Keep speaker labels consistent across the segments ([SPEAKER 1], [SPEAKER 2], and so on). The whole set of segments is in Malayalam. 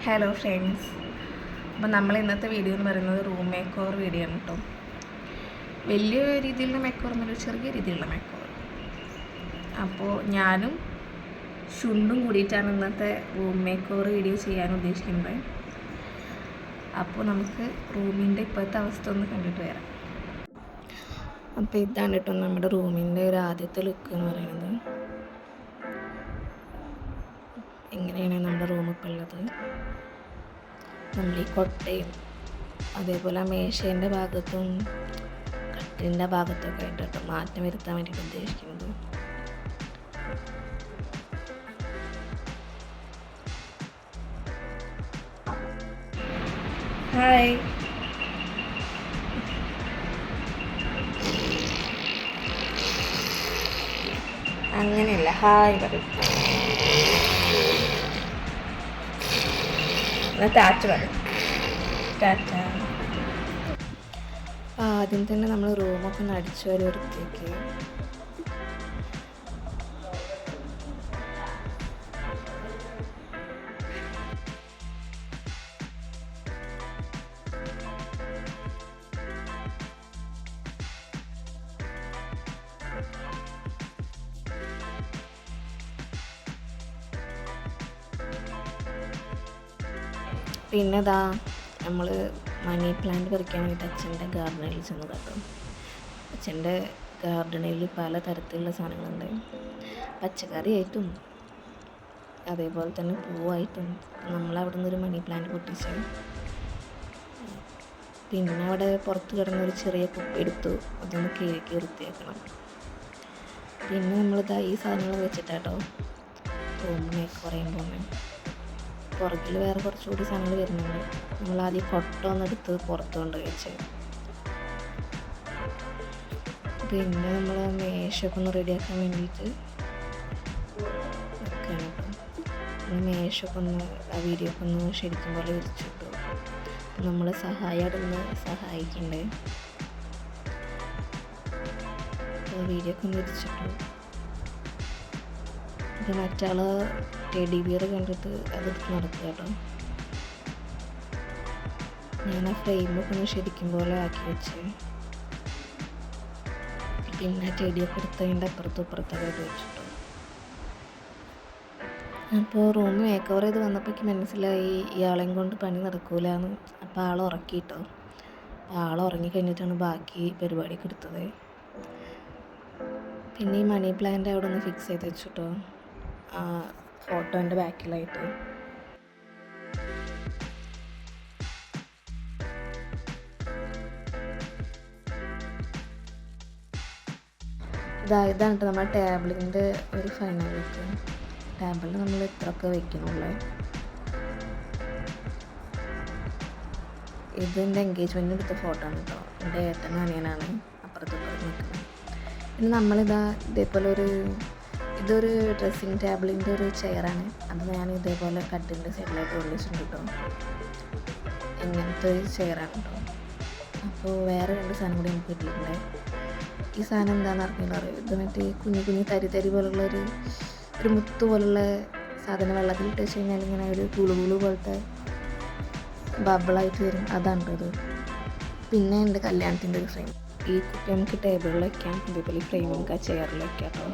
[SPEAKER 1] Hello friends. അപ്പോൾ നമ്മൾ ഇന്നത്തെ വീഡിയോ എന്ന് പറയുന്നത് റൂം മേക്ക് ഓവർ വീഡിയോ ആണ് കേട്ടോ. വലിയ രീതിയിലുള്ള മേക്ക് ഓവർ എന്നൊരു ചെറിയ രീതിയിലുള്ള മേക്ക് ഓവർ. അപ്പോൾ ഞാനും ഷുണ്ടും കൂടിയിട്ടാണ് ഇന്നത്തെ റൂം മേക്ക് ഓവർ വീഡിയോ ചെയ്യാൻ ഉദ്ദേശിക്കുന്നത്. അപ്പോൾ നമുക്ക് റൂമിൻ്റെ ഇപ്പോഴത്തെ അവസ്ഥ ഒന്ന് കണ്ടിട്ട് വരാം. അപ്പോൾ ഇതാണ് കേട്ടോ നമ്മുടെ റൂമിൻ്റെ ഒരു ആദ്യത്തെ ലുക്ക് എന്ന് പറയുന്നത്. എങ്ങനെയാണ് നമ്മുടെ റൂം ഇപ്പോൾ ഉള്ളത്. നമ്മൾ ഈ കൊട്ടയും അതേപോലെ ആ മേശേൻ്റെ ഭാഗത്തും കട്ടിലിൻ്റെ ഭാഗത്തൊക്കെ ആയിട്ട് മാറ്റം വരുത്താൻ വേണ്ടിയിട്ട് ഉദ്ദേശിക്കുന്നത്. ഹായ്, അങ്ങനെയല്ല, ഹായ് പറയും. ടാറ്റ പറയും. ടാറ്റ. ആദ്യം തന്നെ നമ്മൾ റൂമൊക്കെ ഒന്ന് അടിച്ചു വരെ വൃത്തിയാക്കി. പിന്നെ ഇതാ നമ്മൾ മണി പ്ലാന്റ് പറിക്കാൻ വേണ്ടിയിട്ട് അച്ഛൻ്റെ ഗാർഡനിൽ ചെന്ന് കേട്ടോ. അച്ഛൻ്റെ ഗാർഡനിൽ പല തരത്തിലുള്ള സാധനങ്ങളുണ്ട്. പച്ചക്കറിയായിട്ടും അതേപോലെ തന്നെ പൂവായിട്ടും. നമ്മളവിടെ നിന്നൊരു മണി പ്ലാന്റ് പൊട്ടിച്ചു. പിന്നെ അവിടെ പുറത്ത് കിടന്നൊരു ചെറിയ കുപ്പി എടുത്തു, അതൊന്ന് കേക്ക് വൃത്തിയാക്കണം. പിന്നെ നമ്മളിതാ ഈ സാധനങ്ങൾ വെച്ചിട്ടാട്ടോ റൂം മേക്ക് പറയുമ്പോൾ പുറകിൽ വേറെ കുറച്ചുകൂടി സാധനങ്ങൾ വരുന്നുണ്ട്. നമ്മളാദ്യം കൊട്ട ഒന്നെടുത്ത് പുറത്ത് കൊണ്ട് വെച്ച്. പിന്നെ നമ്മൾ മേശയൊക്കെ ഒന്ന് റെഡിയാക്കാൻ വേണ്ടിയിട്ട് വെക്കണം കേട്ടോ. മേശയൊക്കെ ഒന്ന് ആ വീഡിയോ ഒക്കെ ഒന്ന് ശരിക്കും പോലെ വിരിച്ചിട്ടു. നമ്മൾ സഹായിയായിട്ടൊന്ന് സഹായിക്കണ്ടേ. വീഡിയോ ഒക്കെ ഒന്ന് വിരിച്ചിട്ടു. അപ്പോൾ മറ്റാൾ ടെഡി ബിയർ കണ്ടിട്ട് അതെടുത്ത് നടക്കുക കേട്ടോ. ഞാൻ ആ ഫ്രെയിമൊക്കെ ഒന്ന് ശരിക്കും പോലെ ആക്കി വെച്ച്. പിന്നെ ടെഡിയൊക്കെ എടുത്തതിൻ്റെ അപ്പുറത്തും ഇപ്പുറത്തൊക്കെ ആയിട്ട് വെച്ചിട്ടു. അപ്പോൾ റൂം മേക്ക് ഓവർ ചെയ്ത് വന്നപ്പോഴേക്ക് മനസ്സിലായി ഇയാളെയും കൊണ്ട് പണി നടക്കൂലെന്ന്. അപ്പോൾ ആൾ ഉറക്കിട്ടോ. ആൾ ഉറങ്ങിക്കഴിഞ്ഞിട്ടാണ് ബാക്കി പരിപാടിയൊക്കെ എടുത്തത്. പിന്നെ ഈ മണി പ്ലാന്റ് അവിടെ ഒന്ന് ഫിക്സ് ചെയ്ത് വെച്ചിട്ടോ, ആ ഫോട്ടോൻ്റെ ബാക്കിലായിട്ട്. ഇതാണ് കേട്ടോ നമ്മുടെ ടേബിളിൻ്റെ ഒരു ഫൈനൽ ലുക്ക്. ടേബിളിൽ നമ്മൾ ഇത്രയൊക്കെ വെക്കണുള്ളൂ. ഇത് എൻ്റെ എൻഗേജ്മെൻറ്റിന് എടുത്ത ഫോട്ടോ ആണ് കേട്ടോ. എൻ്റെ ഏട്ടനും അനിയനാണ് അപ്പുറത്തിപ്പുറത്ത് നിൽക്കുന്നത്. പിന്നെ നമ്മളിതാ ഇതേപോലെ ഇതൊരു ഡ്രസ്സിങ് ടേബിളിൻ്റെ ഒരു ചെയറാണ്. അത് ഞാൻ ഇതേപോലെ കട്ടിലിൻ്റെ സൈഡിലായിട്ട് കൊണ്ടുവച്ചിട്ടുണ്ട് കേട്ടോ. ഇങ്ങനത്തെ ഒരു ചെയറാണ് കേട്ടോ. അപ്പോൾ വേറെ 2 സാധനം കൂടി നമുക്ക് കിട്ടിയിട്ടുണ്ട്. ഈ സാധനം എന്താണെന്ന് അറിയില്ല. ഇത് മറ്റേ കുഞ്ഞു കുഞ്ഞു തരി പോലുള്ള ഒരു മുത്ത് പോലുള്ള സാധനം വെള്ളത്തിൽ ഇട്ട് വെച്ച് കഴിഞ്ഞാൽ ഇങ്ങനെ ഒരു കുളുകുളു പോലത്തെ ബബിളായിട്ട് വരും. അതാണ് ഇത്. പിന്നെ എൻ്റെ കല്യാണത്തിൻ്റെ ഒരു ഫ്രെയിം. ഈ കുപ്പി നമുക്ക് ടേബിളിൽ വയ്ക്കാം. അതേപോലെ ഈ ഫ്രെയിം നമുക്ക് ആ ചെയറിൽ വയ്ക്കാം കേട്ടോ.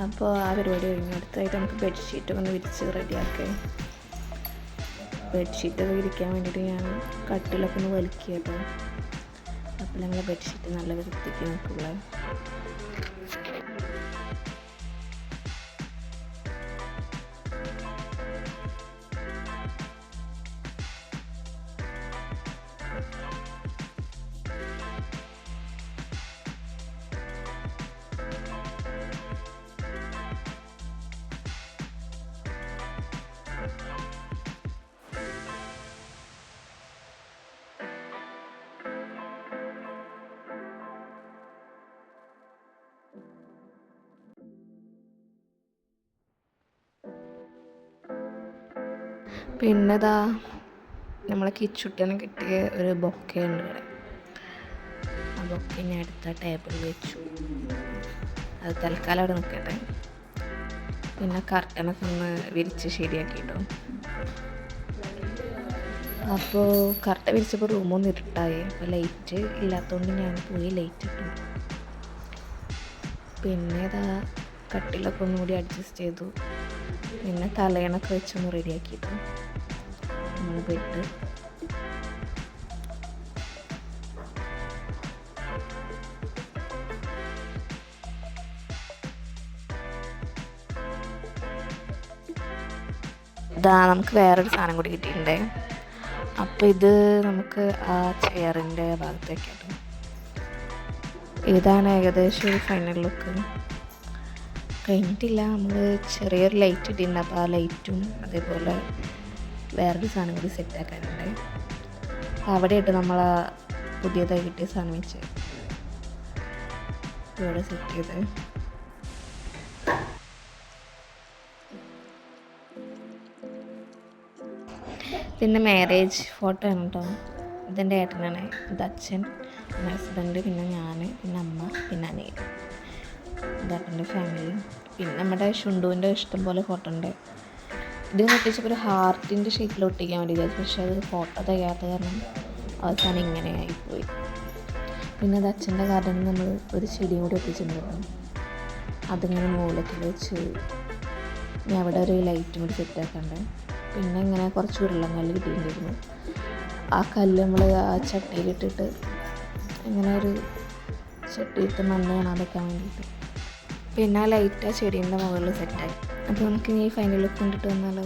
[SPEAKER 1] അപ്പോൾ ആ പരിപാടി കഴിഞ്ഞു. അടുത്തായിട്ട് നമുക്ക് ബെഡ്ഷീറ്റൊക്കെ ഒന്ന് വിരിച്ച് റെഡിയാക്കാം. ബെഡ്ഷീറ്റൊക്കെ വിരിക്കാൻ വേണ്ടിയിട്ട് ഞാൻ കട്ടിലൊക്കെ ഒന്ന് വലിക്കുക കേട്ടോ. അപ്പോൾ ഞങ്ങൾ ബെഡ്ഷീറ്റ് നല്ല വൃത്തിക്ക് നോക്കുള്ളൂ. പിന്നെ ഇതാ നമ്മളെ കിച്ചുട്ടന് കിട്ടിയ ഒരു ബൊക്കെ ഉണ്ട് ഇവിടെ. ആ ബൊക്കെ ഞാൻ അടുത്ത ടേബിളിൽ വെച്ചു. അത് തൽക്കാലം അവിടെ നിൽക്കട്ടെ. പിന്നെ കർട്ടനൊക്കെ ഒന്ന് വിരിച്ച് ശരിയാക്കിയിട്ടു. അപ്പോൾ കർട്ടൻ വിരിച്ചപ്പോൾ റൂമൊന്നും ഇരുട്ടായി. അപ്പോൾ ലൈറ്റ് ഇല്ലാത്തതുകൊണ്ട് ഞാൻ പോയി ലൈറ്റ് ഇട്ടു. പിന്നെ ഇതാ കട്ടിലൊക്കെ ഒന്നുകൂടി അഡ്ജസ്റ്റ് ചെയ്തു. പിന്നെ തലയണൊക്കെ വെച്ചൊന്ന് റെഡിയാക്കിയിട്ടു നമ്മൾ ബെഡ്. ഇതാ നമുക്ക് വേറൊരു സാധനം കൂടി കിട്ടിയിട്ടുണ്ടേ. അപ്പോൾ ഇത് നമുക്ക് ആ ചെയറിൻ്റെ ഭാഗത്തേക്കാണ്. ഇതാണ് ഏകദേശം ഒരു ഫൈനൽ ലുക്ക്. കഴിഞ്ഞിട്ടില്ല, നമ്മൾ ചെറിയൊരു ലൈറ്റ് ഇട്ടിട്ടുണ്ട്. അപ്പോൾ ആ ലൈറ്റും അതേപോലെ വേറൊരു സാധനം കൂടി സെറ്റാക്കാനുണ്ട്. അവിടെയായിട്ട് നമ്മൾ ആ പുതിയതായി കിട്ടിയ സാധനം വെച്ച് ഇവിടെ സെറ്റ് ചെയ്ത്. പിന്നെ മാരേജ് ഫോട്ടോ ആണ് കേട്ടോ. ഇതെൻ്റെ ഏട്ടനാണ്, ഇത് അച്ഛൻ, പിന്നെ ഹസ്ബൻഡ്, പിന്നെ ഞാൻ, പിന്നെ അമ്മ, പിന്നെ അനിയൻ. ഇതേട്ടൻ്റെ ഫാമിലി. പിന്നെ നമ്മുടെ ഷുണ്ടുവിൻ്റെ ഇഷ്ടം പോലെ ഫോട്ടോ ഉണ്ട്. ഇത് ഒട്ടിച്ചപ്പോൾ ഒരു ഹാർട്ടിൻ്റെ ഷേപ്പിൽ ഒട്ടിക്കാൻ വേണ്ടി വിചാരിച്ചു. പക്ഷേ അത് ഫോട്ടോ തികയാത്ത കാരണം അവസാനം ഇങ്ങനെ ആയിപ്പോയി. പിന്നെ അത് അച്ഛൻ്റെ ഗാർഡനിൽ നമ്മൾ ഒരു ചെടിയും കൂടി ഒട്ടിച്ചിട്ടുണ്ടായിരുന്നു. അതിങ്ങനെ മൂലത്തിൽ വെച്ച് ഞാൻ അവിടെ ഒരു ലൈറ്റും കൂടി സെറ്റാക്കണ്ടേ. പിന്നെ ഇങ്ങനെ കുറച്ച് ഉരുളങ്കല്ല് കിട്ടിയിട്ടുണ്ടായിരുന്നു. ആ കല്ല് നമ്മൾ ആ ചട്ടിയിലിട്ടിട്ട് ഇങ്ങനെ ഒരു ചട്ടിയിട്ട് മണ്ണ് കാണാതെക്കാൻ വേണ്ടിയിട്ട്. പിന്നെ ആ ലൈറ്റ് ആ ചെടീൻ്റെ മുകളിൽ സെറ്റായി. അപ്പോൾ നമുക്ക് ഈ ഫൈനൽ ലുക്ക് കൊണ്ടിട്ട് വന്നാലോ.